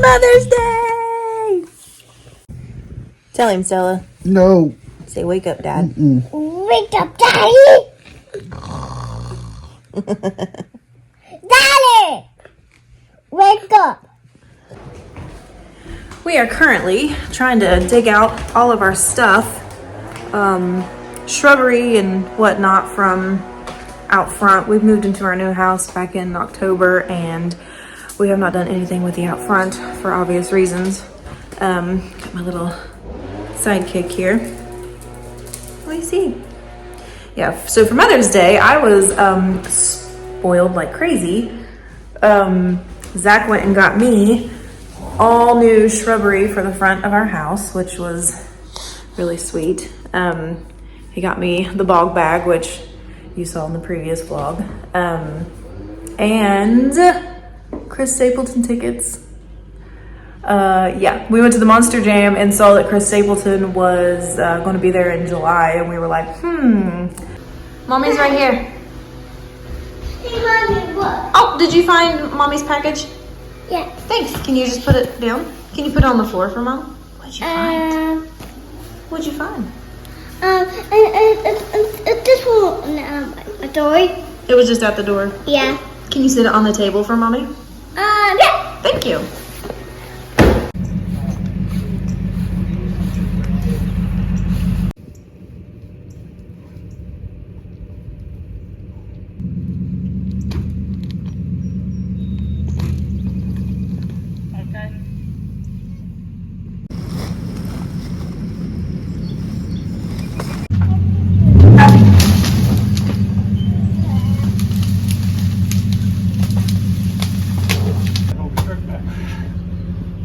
Mother's Day! Tell him, Stella. No. Say, wake up, Dad. Wake up, Daddy! Daddy! Wake up! We are currently trying to dig out all of our stuff, shrubbery and whatnot from out front. We've moved into our new house back in October, and we have not done anything with the out front for obvious reasons. Got my little sidekick here. What do you see? Yeah, so for Mother's Day, I was spoiled like crazy. Zach went and got me all new shrubbery for the front of our house, which was really sweet. He got me the bog bag, which you saw in the previous vlog, and Chris Stapleton tickets. Yeah, we went to the Monster Jam and saw that Chris Stapleton was going to be there in July, and we were like, Mommy's right here. Hey, Mommy, what? Oh, did you find Mommy's package? Yeah. Thanks. Can you just put it down? Can you put it on the floor for Mom? What'd you find? What'd you find? This one, a toy. It was just at the door. Yeah. Can you sit it on the table for Mommy? Yeah. Thank you.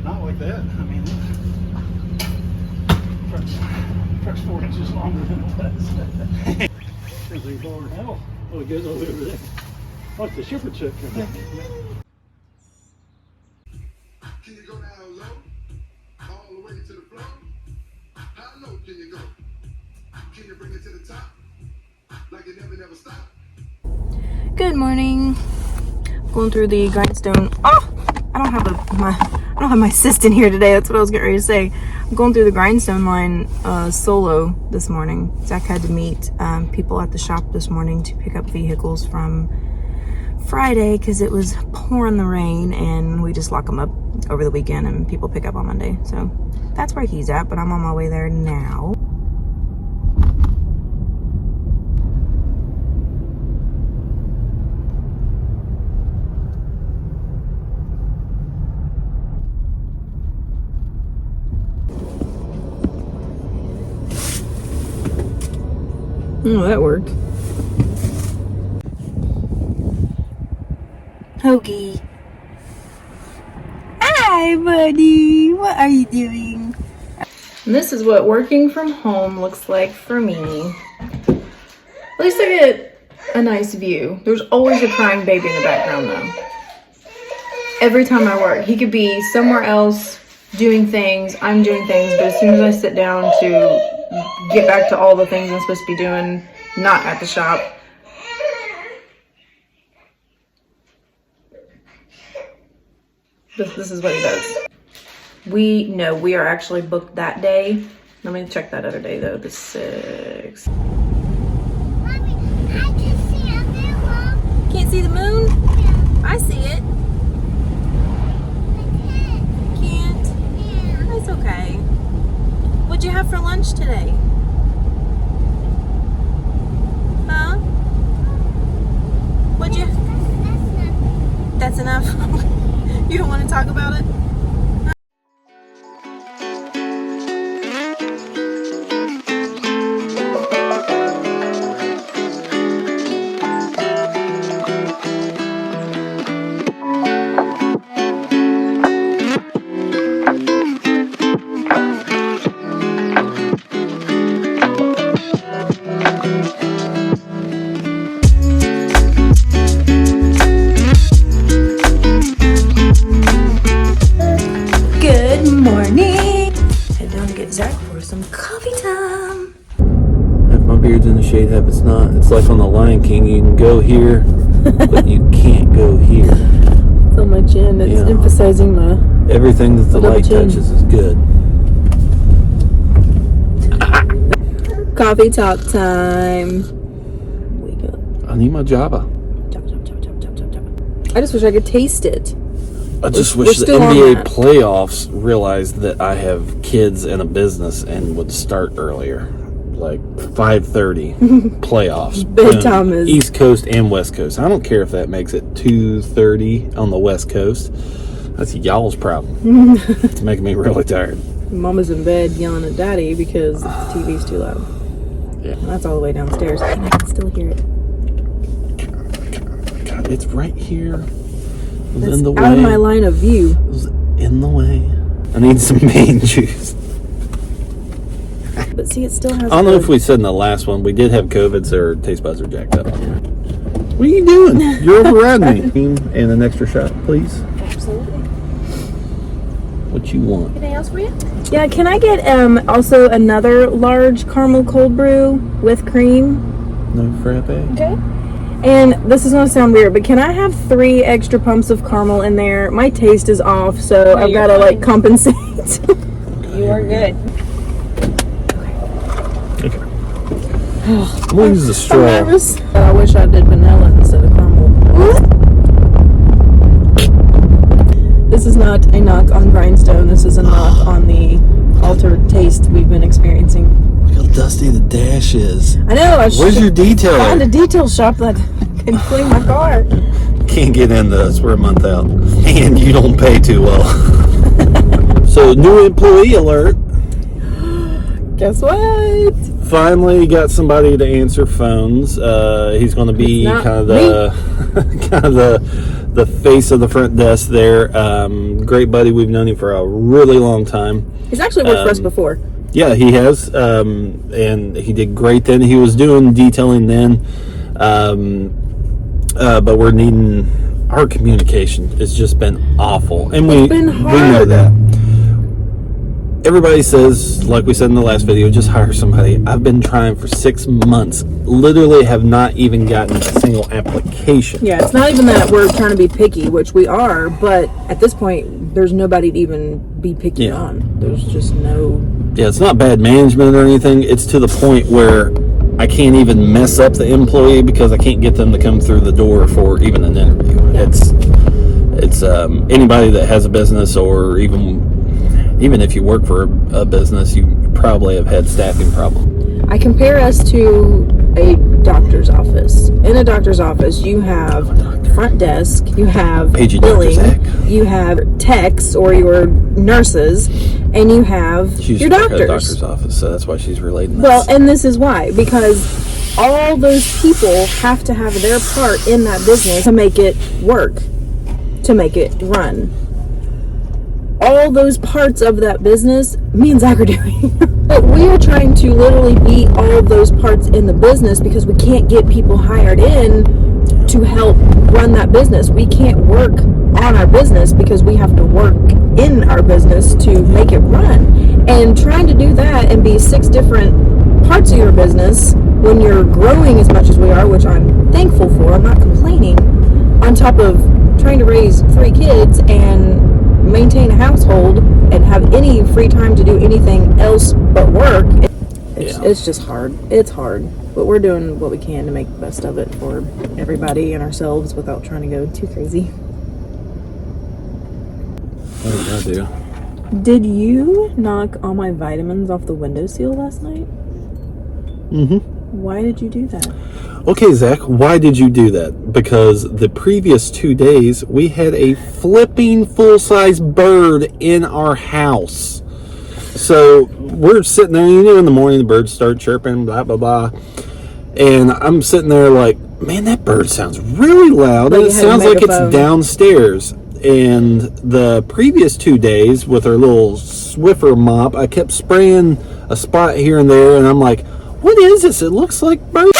Not like that. I mean, truck's 4 inches longer than it was. There's a bar hell. Oh, it goes all the way over there. Watch the shipper check coming. Can you go down low? All the way to the floor? How low can you go? Can you bring it to the top? Like it never stop? Good morning. Going through the grindstone. Oh, I don't have my assistant here today. That's what I was getting ready to say. I'm going through the grindstone line solo this morning. Zach had to meet people at the shop this morning to pick up vehicles from Friday because it was pouring the rain, and we just lock them up over the weekend and people pick up on Monday. So that's where he's at, but I'm on my way there now. Oh, that worked. Hoagie. Hi, buddy. What are you doing? And this is what working from home looks like for me. At least I get a nice view. There's always a crying baby in the background, though. Every time I work, he could be somewhere else doing things. I'm doing things, but as soon as I sit down to get back to all the things I'm supposed to be doing, not at the shop, this is what he does. We are actually booked that day. Let me check that other day though, the 6th. Mommy, I can see a moon. Can't see the moon? Yeah. I see it. I Can't? can't. That's okay. What'd you have for lunch today? Huh? What'd you? That's enough. You don't want to talk about it? beard's in the shade, half it's not. It's like on the Lion King, you can go here, but you can't go here. on my chin. It's Yeah. emphasizing my... Everything that the Double light chin. touches is good. Coffee talk time. Wake up. I need my Java. Chop, chop, chop, chop, chop, chop, chop. I just wish I could taste it. I just We're wish the still on NBA that. playoffs realized that I have kids and a business and would start earlier. Like 5:30 playoffs. Bedtime Boom. is- East Coast and West Coast. I don't care if that makes it 2:30 on the West Coast. That's y'all's problem. It's making me really tired. Mama's in bed yelling at Daddy because the TV's too loud. Yeah. And that's all the way downstairs, and I can still hear it. God, it's right here. It was It's in the out way. of my line of view. It was in the way. I need some bean juice. But see, it still has. I don't know if we said in the last one, we did have COVID, so our taste buds are jacked up. What are you doing? You're overriding me. And an extra shot, please. Absolutely. What you want? Anything else for you? Yeah, can I get also another large caramel cold brew with cream? No frappe? Okay. And this is going to sound weird, but can I have 3 extra pumps of caramel in there? My taste is off, so I've got to like compensate. You are good. Okay. I'm going to use the I'm straw. nervous. I wish I did vanilla instead of caramel. This is not a knock on Grindstone. This is a knock on the altered taste we've been experiencing. Look how dusty the dash is. I know. I Where's your found detailer? a detail shop that can clean my car. Can't get in this. We're a month out. And you don't pay too well. So, new employee alert. Guess what? Finally got somebody to answer phones. He's going to be It's not kind of the kind of the face of the front desk there. Great buddy. We've known him for a really long time. He's actually worked for us before. Yeah, he has, and he did great then. He was doing detailing then, but we're needing our communication. It's just been awful, and we been know hard. that. Everybody says, like we said in the last video, just hire somebody. I've been trying for 6 months. Literally have not even gotten a single application. Yeah, it's not even that we're trying to be picky, which we are, but at this point, there's nobody to even be picky Yeah. on. There's just no... Yeah, it's not bad management or anything. It's to the point where I can't even mess up the employee because I can't get them to come through the door for even an interview. It's anybody that has a business, or even if you work for a business, you probably have had staffing problem. I compare us to a doctor's office. In a doctor's office, you have front desk, you have Paging billing, Dr. Zach. you have techs or your nurses, and you have She's your at a doctors. doctor's office, so that's why she's relating this. Well, and this is why, because all those people have to have their part in that business to make it work, to make it run. All those parts of that business, me and Zach are doing. But we are trying to literally be all of those parts in the business because we can't get people hired in to help run that business. We can't work on our business because we have to work in our business to make it run. And trying to do that and be 6 different parts of your business when you're growing as much as we are, which I'm thankful for, I'm not complaining, on top of trying to raise 3 kids and maintain a household and have any free time to do anything else but work, it's just hard. It's hard. But we're doing what we can to make the best of it for everybody and ourselves without trying to go too crazy. What did I do? Did you knock all my vitamins off the windowsill last night? Mm-hmm. Why did you do that? Okay, Zach, why did you do that? Because the previous 2 days, we had a flipping full-size bird in our house. So we're sitting there, in the morning, the birds start chirping, blah, blah, blah. And I'm sitting there like, man, that bird sounds really loud. Like And it it had a sounds like it's megaphone. downstairs. And the previous 2 days, with our little Swiffer mop, I kept spraying a spot here and there. And I'm like, what is this? It looks like bird.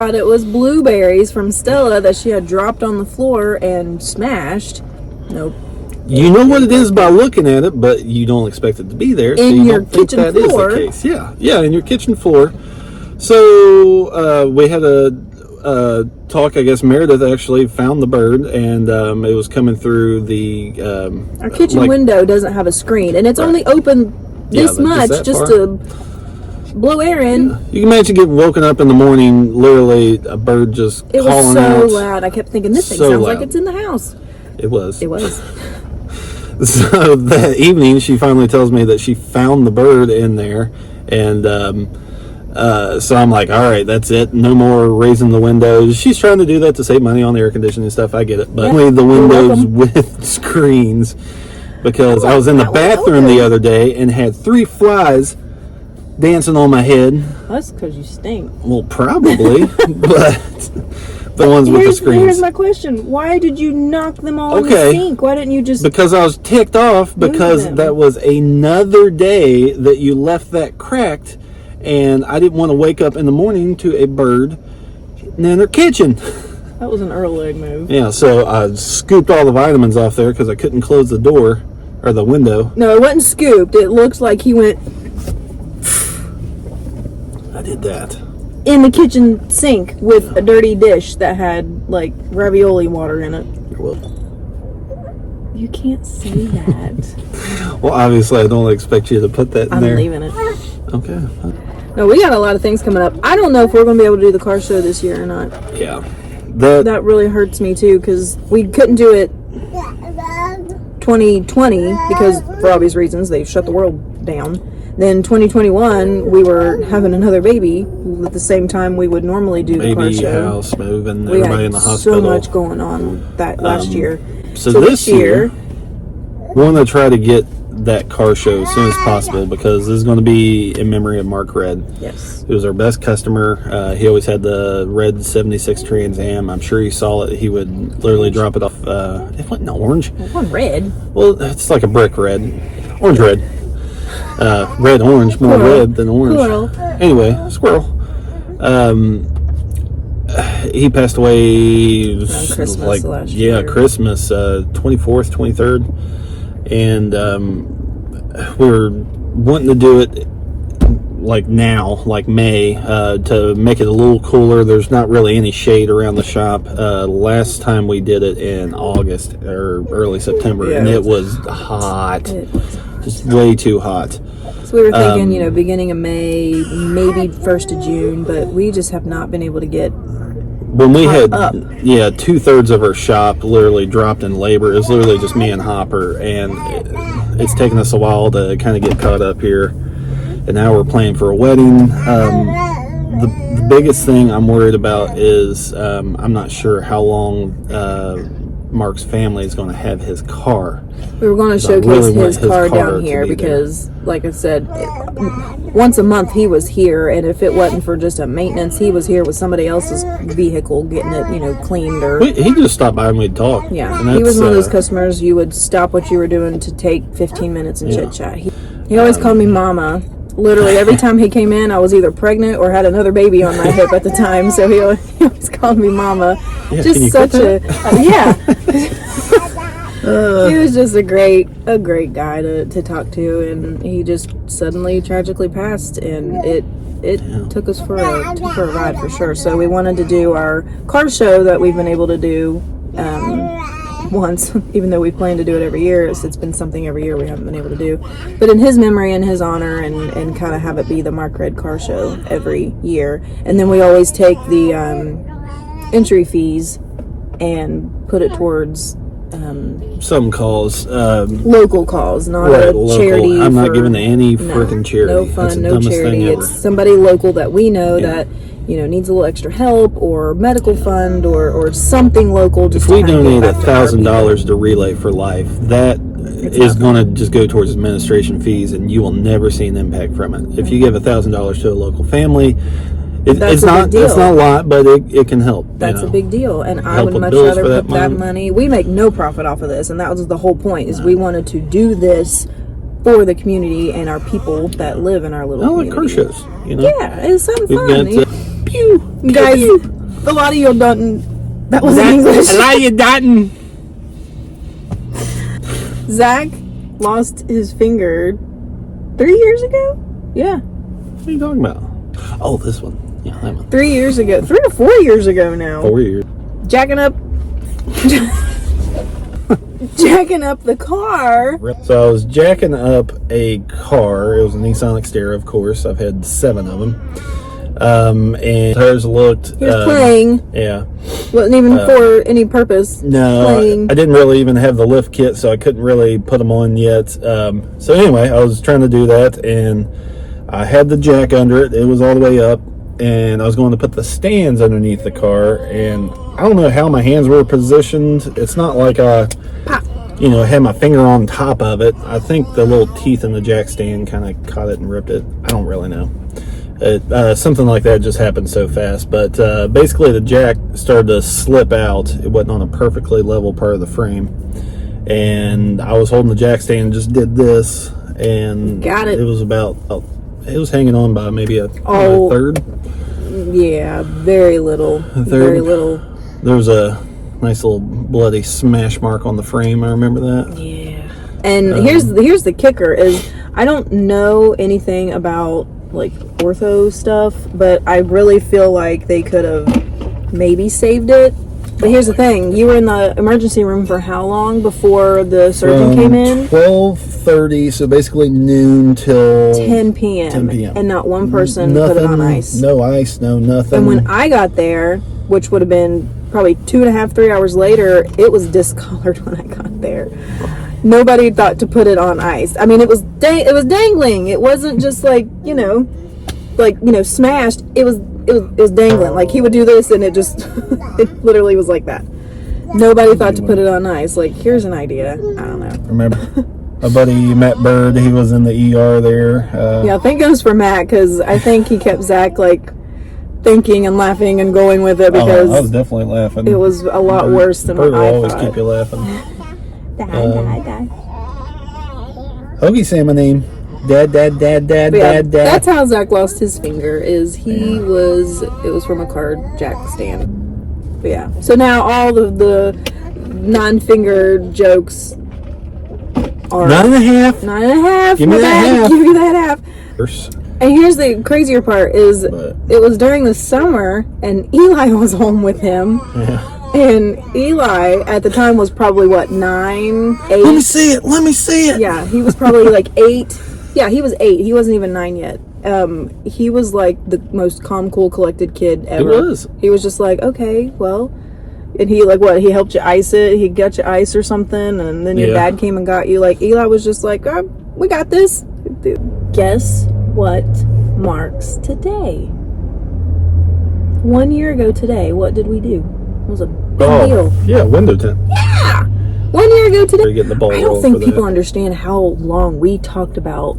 Thought it was blueberries from Stella that she had dropped on the floor and smashed. Nope. You know what it is by looking at it, but you don't expect it to be there. So In you your don't think kitchen that is floor. the case. Yeah, in your kitchen floor. So we had talk, I guess Meredith actually found the bird, and it was coming through the Our kitchen window doesn't have a screen, and it's only open this much just to blow air in. You can imagine getting woken up in the morning, literally a bird just It calling was so out. loud. I kept thinking, this thing So sounds loud. like it's in the house. It was. It was. So that evening, she finally tells me that she found the bird in there, and so I'm like, all right, that's it. No more raising the windows. She's trying to do that to save money on the air conditioning and stuff. I get it, but only the windows with screens, because I was in the bathroom the other day and had 3 flies dancing on my head. That's because you stink. Well, probably, but the ones with the screens. Here's my question. Why did you knock them all in the Okay. sink? Why didn't you just... Because I was ticked off because them. that was another day that you left that cracked, and I didn't want to wake up in the morning to a bird in their kitchen. That was an early leg move. Yeah, so I scooped all the vitamins off there because I couldn't close the door or the window. No, it wasn't scooped. It looks like he went I did that. in the kitchen sink with a dirty dish that had, like, ravioli water in it. You're welcome. You can't say that. Well, obviously, I don't expect you to put that in I'm there. leaving it. Okay. No, we got a lot of things coming up. I don't know if we're going to be able to do the car show this year or not. Yeah. That really hurts me, too, because we couldn't do it 2020 because, for obvious reasons, they shut the world down. Then 2021, we were having another baby at the same time we would normally do the car baby, show. house, moving, We everybody had in the hospital. so much going on that last year. So this year, we want to try to get that car show as soon as possible because this is going to be in memory of Mark Red. Yes. He was our best customer. He always had the red 76 Trans Am. I'm sure you saw it. He would literally drop it off. It wasn't orange. One red. Well, it's like a brick red. Orange red. Red orange. More Squirrel. red than orange. Squirrel. Anyway, squirrel. He passed away On Christmas last year. Yeah, Christmas, 24th, 23rd. And we were wanting to do it like now, like May, to make it a little cooler. There's not really any shade around the shop. Last time we did it in August or early September, and it was hot. Just way too hot. So we were thinking, beginning of May, maybe 1st of June, but we just have not been able to get... When we had, 2/3 of our shop literally dropped in labor. It was literally just me and Hopper, and it's taken us a while to kind of get caught up here. And now we're planning for a wedding. The biggest thing I'm worried about is I'm not sure how long Mark's family is going to have his car. We were going to I showcase really want his his car car down to here be because, like I said, once a month he was here, and if it wasn't for just a maintenance, he was here with somebody else's vehicle getting it, cleaned or... He just stopped by and we'd talk. Yeah, And he was that's, one of those customers you would stop what you were doing to take 15 minutes and Yeah. chit-chat. He always called me Mama. Literally, every time he came in, I was either pregnant or had another baby on my hip at the time, so he always called me Mama. Yeah, can Just you such quit he was just a great guy to talk to, and he just suddenly tragically passed, and it took us for a ride for sure. So we wanted to do our car show that we've been able to do once, even though we plan to do it every year. It's been something every year we haven't been able to do, but in his memory and his honor, and kind of have it be the Mark Red car show every year. And then we always take the entry fees and put it towards some calls. local cause, not Right, a local. charity. I'm not giving to any freaking charity. No That's fun, the no dumbest charity. thing ever. It's somebody local that we know that needs a little extra help, or medical fund, or something local. Just If we to kinda donate give back to our $1,000 to Relay for Life, that is going to just go towards administration fees, and you will never see an impact from it. If you give $1,000 to a local family, That's it's a not big deal. it's not a lot, but it can help. That's a big deal, and I Help would with much bills rather for put that that month. money. We make no profit off of this, and that was the whole point. Is we wanted to do this for the community and our people that live in our little I like community. car shows. Yeah, it's something We've fun. got pew, You guys, a lot of you don't. That was English. you Dotton. Zach lost his finger 3 years ago. Yeah. What are you talking about? Oh, this one. Yeah, that one. 3 years ago, 3 or 4 years ago now. 4 years. Jacking up the car. So I was jacking up a car. It was a Nissan Xterra, of course. I've had 7 of them. And tires looked. He was playing. Yeah. Wasn't even for any purpose. No, Playing. I didn't really even have the lift kit, so I couldn't really put them on yet. So anyway, I was trying to do that, and I had the jack under it. It was all the way up, and I was going to put the stands underneath the car, and I don't know how my hands were positioned. It's not like I, had my finger on top of it. I think the little teeth in the jack stand kind of caught it and ripped it. I don't really know. Something like that just happened so fast, but basically the jack started to slip out. It wasn't on a perfectly level part of the frame, and I was holding the jack stand and just did this, and Got it. It was about it was hanging on by maybe a third. Yeah, very little. Very little. There was a nice little bloody smash mark on the frame. I remember that. Yeah. And here's the kicker is I don't know anything about like ortho stuff, but I really feel like they could have maybe saved it. But here's the thing, you were in the emergency room for how long before the surgeon came in? 12:30, so basically noon till 10 p.m. 10 p.m. And not one person put it on ice. No ice, no nothing. And when I got there, which would have been probably 2.5, 3 hours later, it was discolored when I got there. Nobody thought to put it on ice. I mean, it was dangling. It wasn't just like, smashed. It was dangling. Like he would do this and it just, it literally was like that. Nobody thought to put it on ice. Like, here's an idea. I don't know. Remember, my buddy Matt Bird, he was in the ER there. Yeah, thank goodness for Matt, because I think he kept Zach thinking and laughing and going with it, because I was definitely laughing. it was a lot worse than Bird what will I always thought. keep you laughing. Die. Hoagie say my name. Dad. But yeah, that's how Zach lost his finger. It was from a car jack stand. But yeah. So now all of the non-finger jokes are 9.5. 9.5. Give me that half. Give you that half. First. And here's the crazier part is it was during the summer and Eli was home with him. Yeah. And Eli at the time was probably 9, 8. Let me see it. Yeah, he was probably like 8. Yeah, he was 8. He wasn't even 9 yet. He was like the most calm, cool, collected kid ever. He was. He was just like, okay, well, and he he helped you ice it. He got you ice or something, and then your dad came and got you. Like Eli was just like, we got this. Guess what marks today? 1 year ago today, what did we do? It was a big deal. Yeah, window tint. Yeah! 1 year ago today. Getting the ball I don't rolling think for people that. understand how long we talked about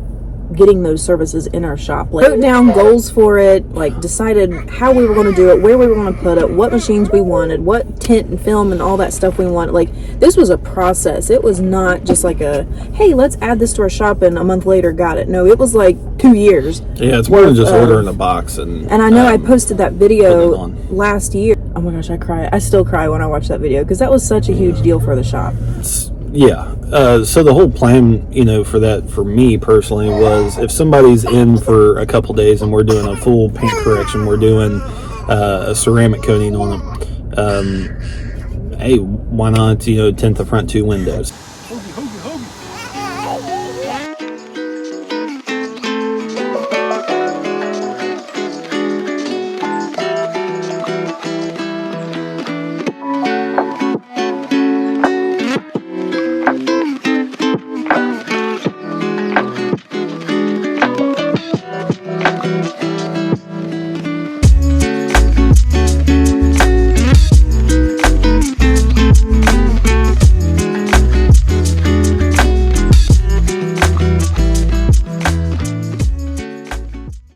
getting those services in our shop. Like, wrote down goals for it, like decided how we were going to do it, where we were going to put it, what machines we wanted, what tint and film and all that stuff we wanted. Like, this was a process. It was not just like hey, let's add this to our shop and a month later got it. No, it was like 2 years. Yeah, it's more than just ordering a box and I know I posted that video putting it on. last year. Oh my gosh, I cry. I still cry when I watch that video because that was such a huge deal for the shop. Yeah. So the whole plan, for that, for me personally, was if somebody's in for a couple days and we're doing a full paint correction, we're doing a ceramic coating on them. Hey, why not, tint the front 2 windows?